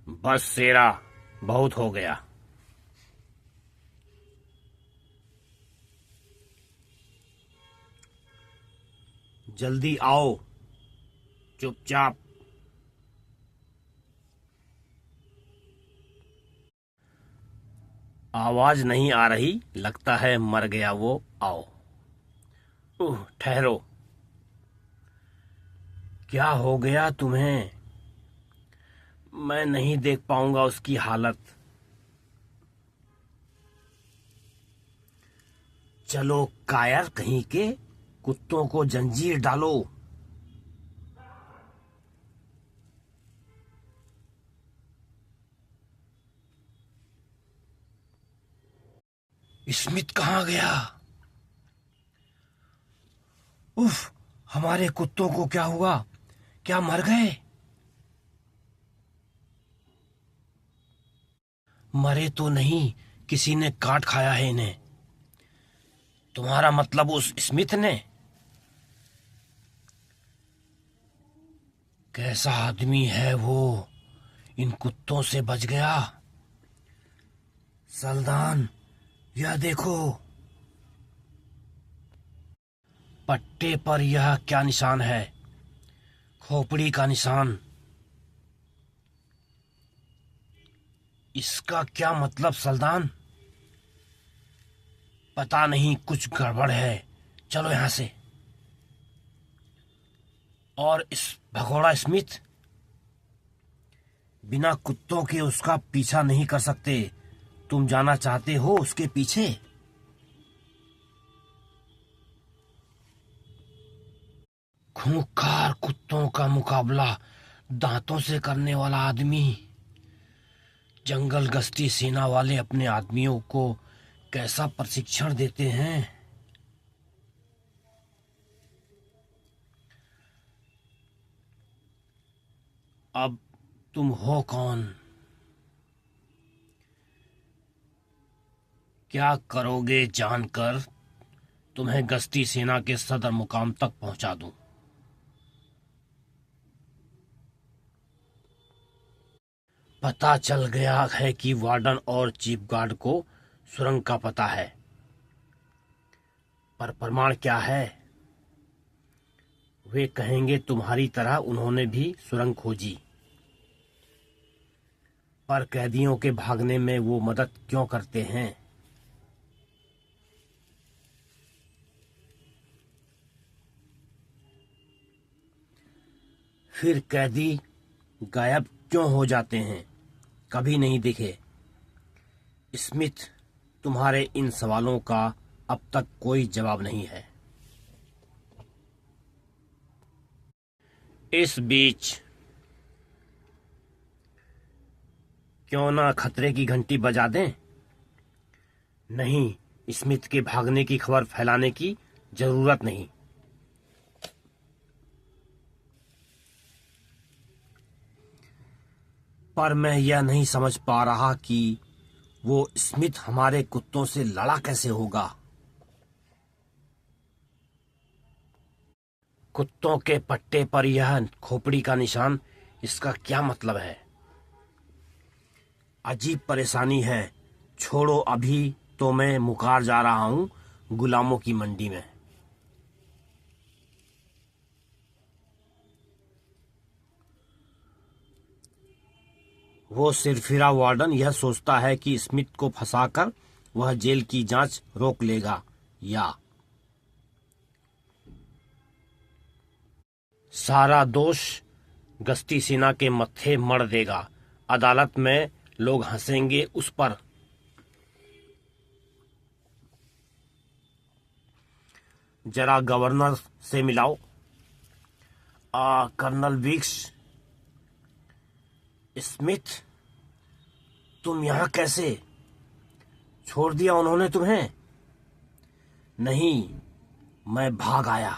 बस शेरा, बहुत हो गया। जल्दी आओ, चुपचाप। आवाज नहीं आ रही, लगता है मर गया वो। आओ। ठहरो। क्या हो गया तुम्हें? मैं नहीं देख पाऊंगा उसकी हालत। चलो कायर कहीं के, कुत्तों को जंजीर डालो। स्मिथ कहाँ गया? उफ, हमारे कुत्तों को क्या हुआ? क्या मर गए? मरे तो नहीं, किसी ने काट खाया है इन्हें। तुम्हारा मतलब उस स्मिथ ने? कैसा आदमी है वो, इन कुत्तों से बच गया। सल्दान, यह देखो, पट्टे पर यह क्या निशान है? खोपड़ी का निशान। इसका क्या मतलब सल्दान? पता नहीं, कुछ गड़बड़ है। चलो यहां से। और इस भगोड़ा स्मिथ, बिना कुत्तों के उसका पीछा नहीं कर सकते। तुम जाना चाहते हो उसके पीछे? खूंखार कुत्तों का मुकाबला दांतों से करने वाला आदमी। जंगल गश्ती सेना वाले अपने आदमियों को कैसा प्रशिक्षण देते हैं। अब तुम हो कौन? क्या करोगे जानकर तुम्हें गश्ती सेना के सदर मुकाम तक पहुंचा दूं? पता चल गया है कि वार्डन और चीफ गार्ड को सुरंग का पता है, पर प्रमाण क्या है? वे कहेंगे तुम्हारी तरह उन्होंने भी सुरंग खोजी, पर कैदियों के भागने में वो मदद क्यों करते हैं? फिर कैदी गायब क्यों हो जाते हैं, कभी नहीं दिखे? स्मिथ, तुम्हारे इन सवालों का अब तक कोई जवाब नहीं है। इस बीच क्यों ना खतरे की घंटी बजा दें? नहीं, स्मिथ के भागने की खबर फैलाने की जरूरत नहीं। पर मैं यह नहीं समझ पा रहा कि वो स्मिथ हमारे कुत्तों से लड़ा कैसे होगा। कुत्तों के पट्टे पर यह खोपड़ी का निशान, इसका क्या मतलब है? अजीब परेशानी है। छोड़ो, अभी तो मैं मुकार जा रहा हूं गुलामों की मंडी में। वो सिरफिरा वार्डन यह सोचता है कि स्मिथ को फंसाकर वह जेल की जांच रोक लेगा, या सारा दोष गश्ती सेना के मत्थे मढ़ देगा। अदालत में लोग हंसेंगे उस पर। जरा गवर्नर से मिलाओ। Colonel Vicks. स्मिथ, तुम यहां कैसे? छोड़ दिया उन्होंने तुम्हें? नहीं, मैं भाग आया।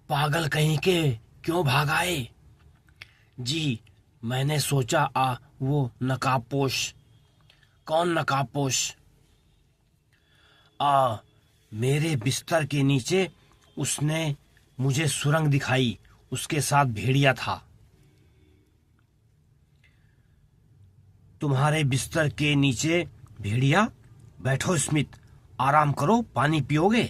पागल कहीं के, क्यों भाग आए? जी, मैंने सोचा वो नकाबपोश। कौन नकाबपोश? मेरे बिस्तर के नीचे उसने मुझे सुरंग दिखाई, उसके साथ भेड़िया था। तुम्हारे बिस्तर के नीचे भेड़िया? बैठो स्मिथ, आराम करो, पानी पियोगे?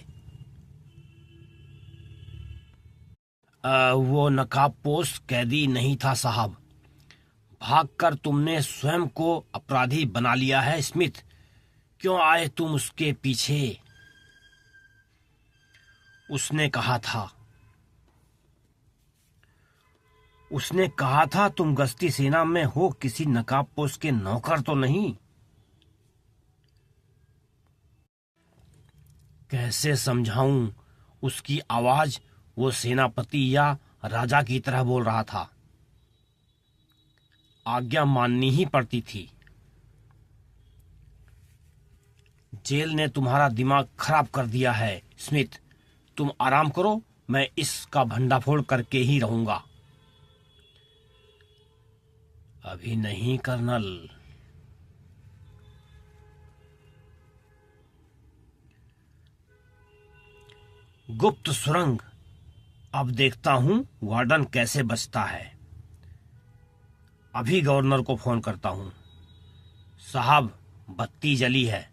वो नकाबपोश कैदी नहीं था साहब। भागकर तुमने स्वयं को अपराधी बना लिया है स्मिथ। क्यों आए तुम उसके पीछे? उसने कहा था तुम गश्ती सेना में हो, किसी नकाबपोश के नौकर तो नहीं। कैसे समझाऊं? उसकी आवाज वो सेनापति या राजा की तरह बोल रहा था। आज्ञा माननी ही पड़ती थी। जेल ने तुम्हारा दिमाग खराब कर दिया है स्मिथ। तुम आराम करो, मैं इसका भंडाफोड़ करके ही रहूंगा। अभी नहीं कर्नल। गुप्त सुरंग। अब देखता हूं वार्डन कैसे बचता है। अभी गवर्नर को फोन करता हूं। साहब, बत्ती जली है।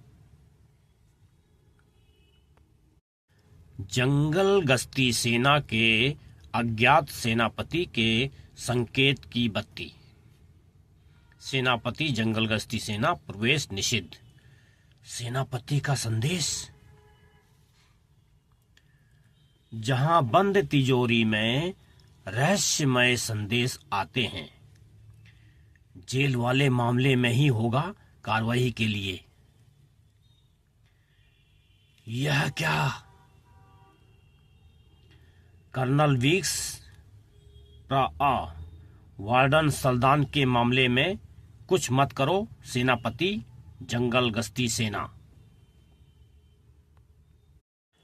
जंगल गश्ती सेना के अज्ञात सेनापति के संकेत की बत्ती। सेनापति जंगल गश्ती सेना प्रवेश निषिद्ध। सेनापति का संदेश। जहां बंद तिजोरी में रहस्यमय संदेश आते हैं, जेल वाले मामले में ही होगा कार्रवाई के लिए। यह क्या? कर्नल वीक्स वार्डन सल्दान के मामले में कुछ मत करो सेनापति जंगल गश्ती सेना।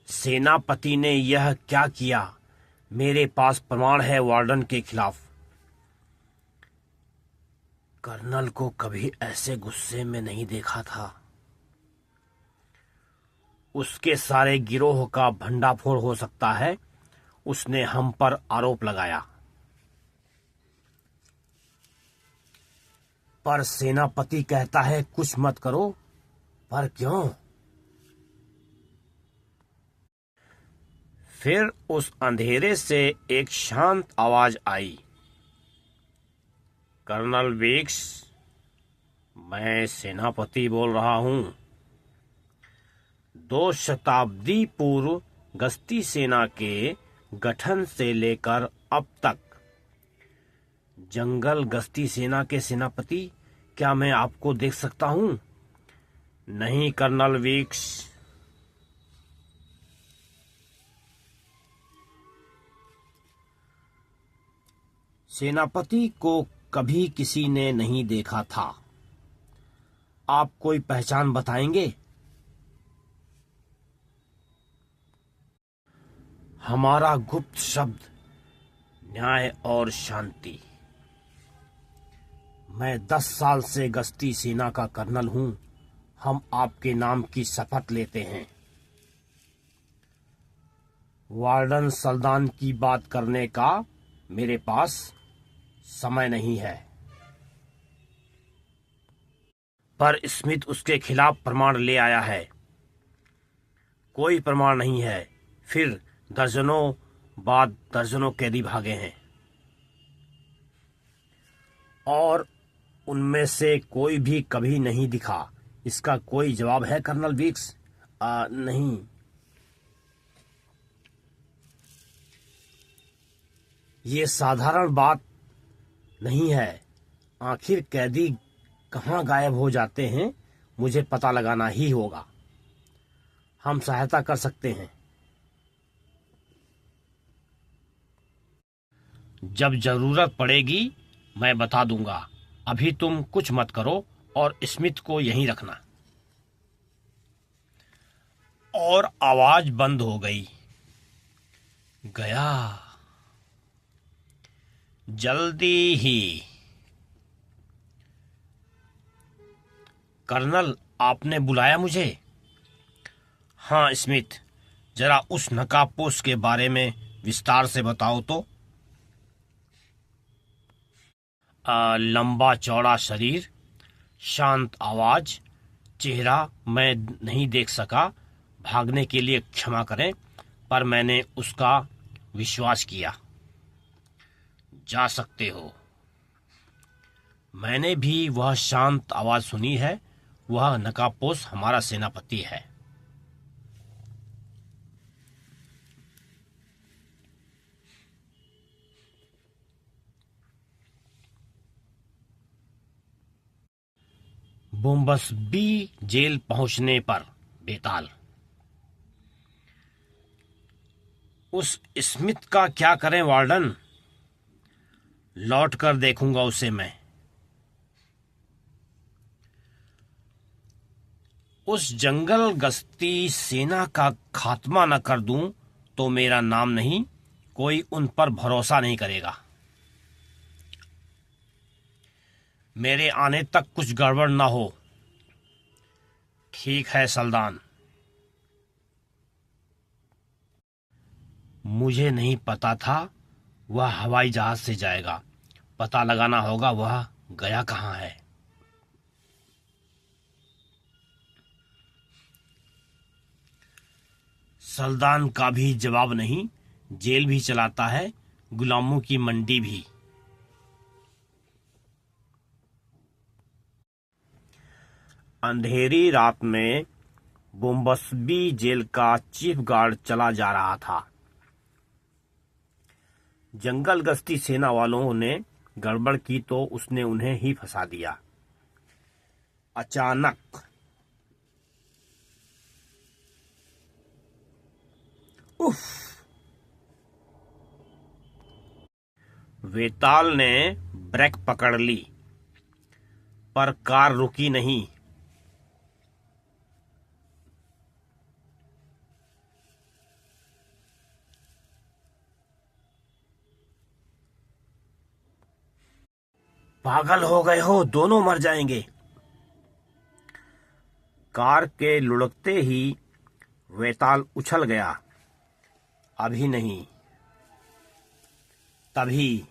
सेनापति ने यह क्या किया? मेरे पास प्रमाण है वार्डन के खिलाफ। कर्नल को कभी ऐसे गुस्से में नहीं देखा था। उसके सारे गिरोह का भंडाफोड़ हो सकता है। उसने हम पर आरोप लगाया। पर सेनापति कहता है कुछ मत करो। पर क्यों? फिर उस अंधेरे से एक शांत आवाज आई। कर्नल वीक्स, मैं सेनापति बोल रहा हूं। 2 शताब्दी पूर्व गश्ती सेना के गठन से लेकर अब तक जंगल गश्ती सेना के सेनापति, क्या मैं आपको देख सकता हूं? नहीं कर्नल वीक्स। सेनापति को कभी किसी ने नहीं देखा था। आप कोई पहचान बताएंगे? हमारा गुप्त शब्द न्याय और शांति। मैं 10 साल से गश्ती सेना का कर्नल हूं। हम आपके नाम की शपथ लेते हैं। वार्डन सल्दान की बात करने का मेरे पास समय नहीं है। पर स्मिथ उसके खिलाफ प्रमाण ले आया है। कोई प्रमाण नहीं है। फिर दर्जनों बाद दर्जनों कैदी भागे हैं और उनमें से कोई भी कभी नहीं दिखा। इसका कोई जवाब है कर्नल वीक्स? नहीं। ये साधारण बात नहीं है। आखिर कैदी कहाँ गायब हो जाते हैं, मुझे पता लगाना ही होगा। हम सहायता कर सकते हैं। जब जरूरत पड़ेगी मैं बता दूंगा। अभी तुम कुछ मत करो और स्मिथ को यहीं रखना। और आवाज बंद हो गई। गया। जल्दी ही। कर्नल, आपने बुलाया मुझे? हाँ स्मिथ, जरा उस नकाबपोश के बारे में विस्तार से बताओ तो। लंबा चौड़ा शरीर, शांत आवाज, चेहरा मैं नहीं देख सका, भागने के लिए क्षमा करें, पर मैंने उसका विश्वास किया। जा सकते हो। मैंने भी वह शांत आवाज सुनी है। वह नकाबपोश हमारा सेनापति है। बोम्बसबी जेल पहुंचने पर बेताल। उस स्मिथ का क्या करें वार्डन? लौट कर देखूंगा उसे मैं। उस जंगल गश्ती सेना का खात्मा न कर दूं तो मेरा नाम नहीं, कोई उन पर भरोसा नहीं करेगा। मेरे आने तक कुछ गड़बड़ न हो। ठीक है सल्दान। मुझे नहीं पता था वह हवाई जहाज से जाएगा। पता लगाना होगा वह गया कहाँ है। सल्दान का भी जवाब नहीं। जेल भी चलाता है, गुलामों की मंडी भी। अंधेरी रात में बोम्बसबी जेल का चीफ गार्ड चला जा रहा था। जंगल गश्ती सेना वालों ने गड़बड़ की तो उसने उन्हें ही फंसा दिया। अचानक उफ! वेताल ने ब्रेक पकड़ ली, पर कार रुकी नहीं। पागल हो गए हो, दोनों मर जाएंगे। कार के लुढ़कते ही वेताल उछल गया। अभी नहीं, तभी।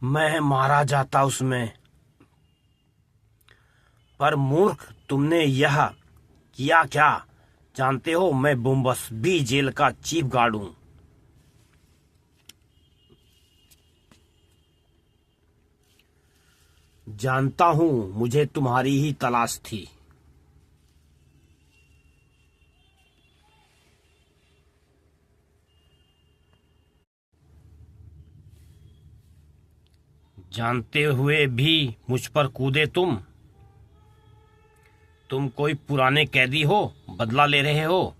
मैं मारा जाता उसमें। पर मूर्ख, तुमने यह किया क्या? जानते हो मैं बोम्बसबी जेल का चीफ गार्ड हूं। जानता हूं, मुझे तुम्हारी ही तलाश थी। जानते हुए भी मुझ पर कूदे तुम। तुम कोई पुराने कैदी हो, बदला ले रहे हो?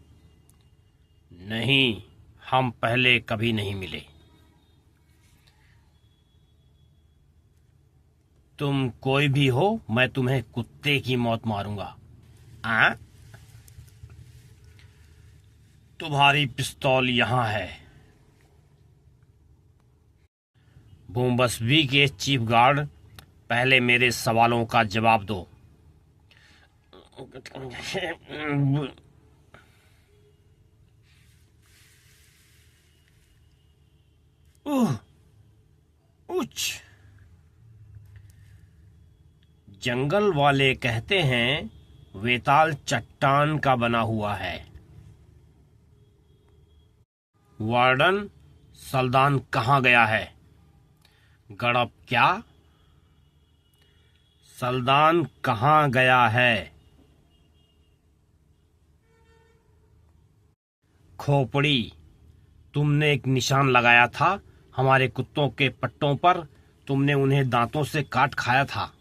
नहीं, हम पहले कभी नहीं मिले। तुम कोई भी हो, मैं तुम्हें कुत्ते की मौत मारूंगा। आ? तुम्हारी पिस्तौल यहां है। बोम्बसबी के चीफ गार्ड, पहले मेरे सवालों का जवाब दो। उच! जंगल वाले कहते हैं वेताल चट्टान का बना हुआ है। वार्डन, सल्दान कहाँ गया है? गड़प क्या? सल्दान कहाँ गया है? खोपड़ी, तुमने एक निशान लगाया था हमारे कुत्तों के पट्टों पर। तुमने उन्हें दांतों से काट खाया था।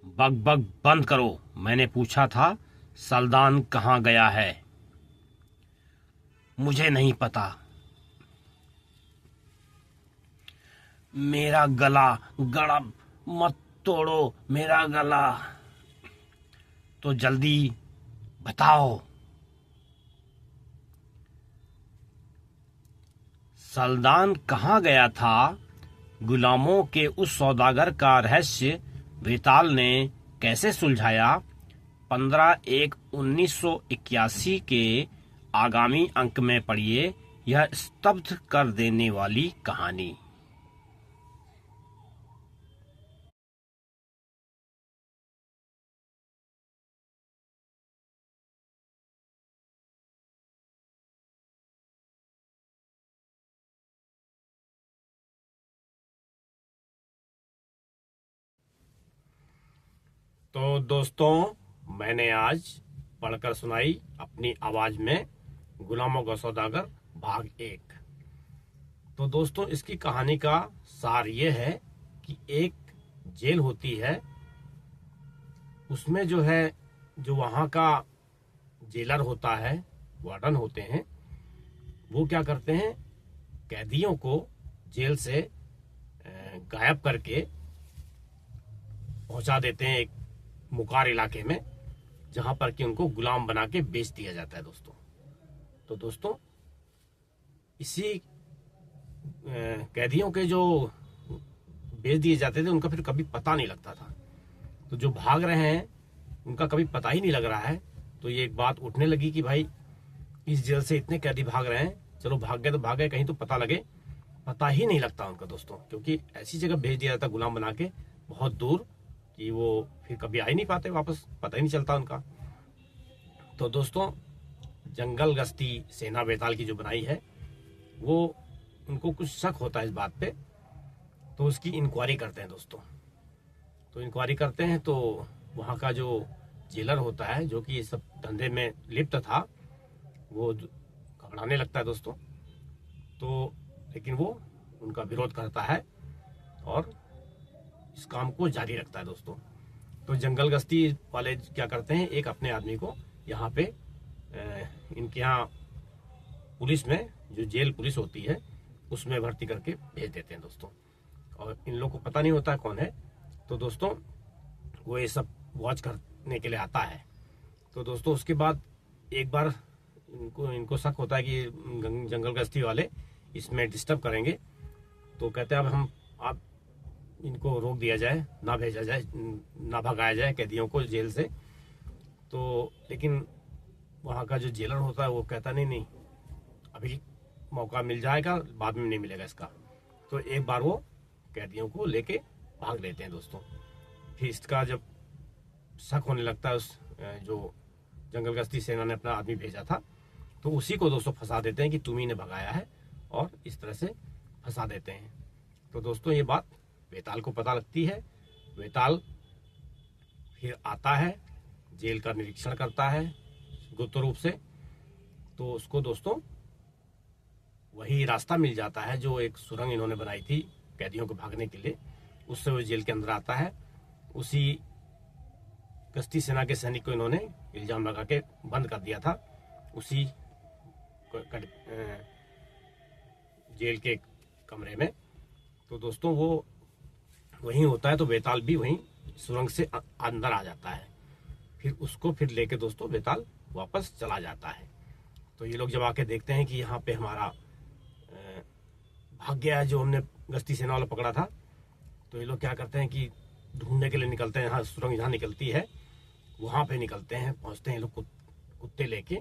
बग बग बंद करो। मैंने पूछा था सल्दान कहाँ गया है। मुझे नहीं पता। मेरा गला गड़ब मत तोड़ो मेरा गला। तो जल्दी बताओ। सल्दान कहाँ गया था, गुलामों के उस सौदागर का रहस्य बेताल ने कैसे सुलझाया। 15/1/1981 के आगामी अंक में पढ़िए यह स्तब्ध कर देने वाली कहानी। तो दोस्तों, मैंने आज पढ़कर सुनाई अपनी आवाज में गुलामों का सौदागर भाग 1। तो दोस्तों, इसकी कहानी का सार ये है कि एक जेल होती है, उसमें जो वहाँ का जेलर होता है, वार्डन होते हैं, वो क्या करते हैं, कैदियों को जेल से गायब करके पहुंचा देते हैं एक मुकार इलाके में, जहां पर कि उनको गुलाम बना के बेच दिया जाता है दोस्तों। तो दोस्तों, इसी कैदियों के जो बेच दिए जाते थे उनका फिर कभी पता नहीं लगता था। तो जो भाग रहे हैं उनका कभी पता ही नहीं लग रहा है। तो ये एक बात उठने लगी कि भाई इस जेल से इतने कैदी भाग रहे हैं, चलो भाग गए तो भाग गए, कहीं तो पता लगे। पता ही नहीं लगता उनका दोस्तों, क्योंकि ऐसी जगह भेज दिया जाता गुलाम बना के बहुत दूर कि वो फिर कभी आ ही नहीं पाते वापस, पता ही नहीं चलता उनका। तो दोस्तों, जंगल गश्ती सेना बेताल की जो बनाई है, वो उनको कुछ शक होता है इस बात पे, तो उसकी इंक्वायरी करते हैं दोस्तों। तो इंक्वायरी करते हैं तो वहाँ का जो जेलर होता है, जो कि ये सब धंधे में लिप्त था, वो घबराने लगता है दोस्तों। तो लेकिन वो उनका विरोध करता है और इस काम को जारी रखता है दोस्तों। तो जंगल गश्ती वाले क्या करते हैं, एक अपने आदमी को यहाँ पे इनके यहाँ पुलिस में, जो जेल पुलिस होती है, उसमें भर्ती करके भेज देते हैं दोस्तों। और इन लोगों को पता नहीं होता कौन है। तो दोस्तों, वो ये सब वॉच करने के लिए आता है। तो दोस्तों, उसके बाद एक बार इनको शक होता है कि जंगल गश्ती वाले इसमें डिस्टर्ब करेंगे। तो कहते हैं अब आप इनको रोक दिया जाए, ना भेजा जाए, ना भगाया जाए कैदियों को जेल से। तो लेकिन वहाँ का जो जेलर होता है वो कहता नहीं, अभी मौका मिल जाएगा, बाद में नहीं मिलेगा इसका। तो एक बार वो कैदियों को लेके भाग लेते हैं दोस्तों। फिर इसका जब शक होने लगता है, उस जो जंगल गश्ती सेना ने अपना आदमी भेजा था, तो उसी को दोस्तों फंसा देते हैं कि तुम ही ने भगाया है, और इस तरह से फंसा देते हैं। तो दोस्तों, ये बात बेताल को पता लगती है। बेताल फिर आता है, जेल का निरीक्षण करता है गुप्त रूप से। तो उसको दोस्तों वही रास्ता मिल जाता है जो एक सुरंग इन्होंने बनाई थी कैदियों को भागने के लिए, उससे वो जेल के अंदर आता है। उसी गश्ती सेना के सैनिक को इन्होंने इल्जाम लगा के बंद कर दिया था, उसी जेल के कमरे में। तो दोस्तों, वो वहीं होता है। तो बेताल भी वहीं सुरंग से अंदर आ जाता है। फिर उसको फिर लेके दोस्तों बेताल वापस चला जाता है। तो ये लोग जब आके देखते हैं कि यहाँ पे हमारा भाग गया है जो हमने गश्ती सेना वाला पकड़ा था, तो ये लोग क्या करते हैं कि ढूंढने के लिए निकलते हैं। यहाँ सुरंग जहाँ निकलती है वहाँ पे निकलते हैं, पहुँचते हैं लोग कुत्ते लेके।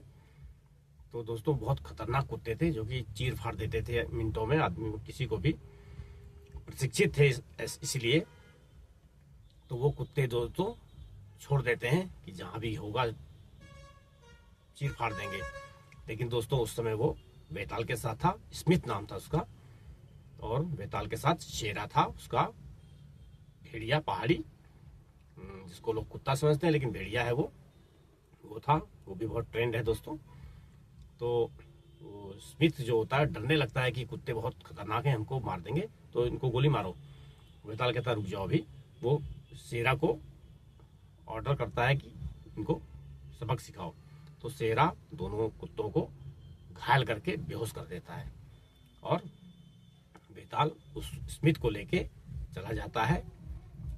तो दोस्तों, बहुत खतरनाक कुत्ते थे जो कि चीर फाड़ देते थे मिनटों में, आदमी किसी को भी प्रशिक्षित थे इसलिए। तो वो कुत्ते दोस्तों छोड़ देते हैं कि जहाँ भी होगा चीर फाड़ देंगे। लेकिन दोस्तों, उस समय वो बेताल के साथ था, स्मिथ नाम था उसका, और बेताल के साथ शेरा था उसका, भेड़िया पहाड़ी, जिसको लोग कुत्ता समझते हैं लेकिन भेड़िया है वो था। वो भी बहुत ट्रेंड है दोस्तों। तो स्मिथ जो होता है डरने लगता है कि कुत्ते बहुत खतरनाक हैं, हमको मार देंगे, तो इनको गोली मारो। बेताल कहता है रुक जाओ अभी। वो शेरा को ऑर्डर करता है कि इनको सबक सिखाओ। तो शेरा दोनों कुत्तों को घायल करके बेहोश कर देता है, और बेताल उस स्मिथ को लेके चला जाता है।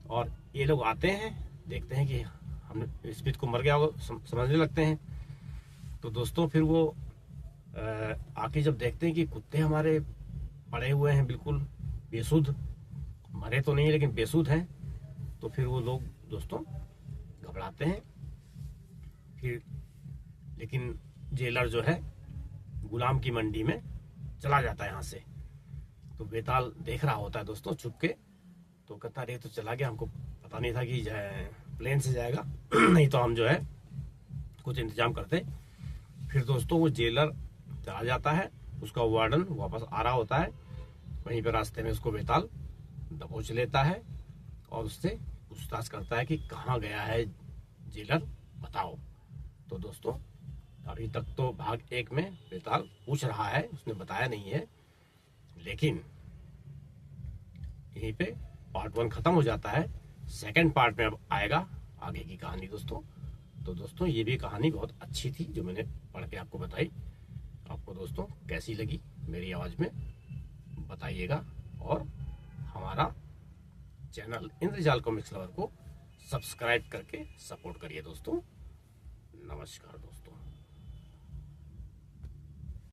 और ये लोग आते हैं, देखते हैं कि हमने स्मिथ को मर गया होगा, समझने लगते हैं। तो दोस्तों, फिर वो आके जब देखते हैं कि कुत्ते हमारे पड़े हुए हैं बिल्कुल बेसुध, मरे तो नहीं लेकिन बेसुध हैं। तो फिर वो लोग दोस्तों घबराते हैं। फिर लेकिन जेलर जो है गुलाम की मंडी में चला जाता है यहाँ से। तो बेताल देख रहा होता है दोस्तों छुप के, तो कहता है तो चला गया, हमको पता नहीं था कि प्लेन से जाएगा नहीं तो हम जो है कुछ इंतजाम करते। फिर दोस्तों वो जेलर चला जाता है, उसका वार्डन वापस आ रहा होता है। वहीं पर रास्ते में उसको बेताल दबोच लेता है और उससे पूछताछ करता है कि कहाँ गया है जेलर, बताओ। तो दोस्तों अभी तक तो भाग 1 में बेताल पूछ रहा है, उसने बताया नहीं है, लेकिन यहीं पे पार्ट 1 खत्म हो जाता है। सेकंड पार्ट में अब आएगा आगे की कहानी दोस्तों। तो दोस्तों ये भी कहानी बहुत अच्छी थी जो मैंने पढ़ के आपको बताई। आपको दोस्तों कैसी लगी मेरी आवाज़ में बताइएगा, और हमारा चैनल इंद्रजाल कॉमिक्स लवर को सब्सक्राइब करके सपोर्ट करिए दोस्तों। नमस्कार दोस्तों।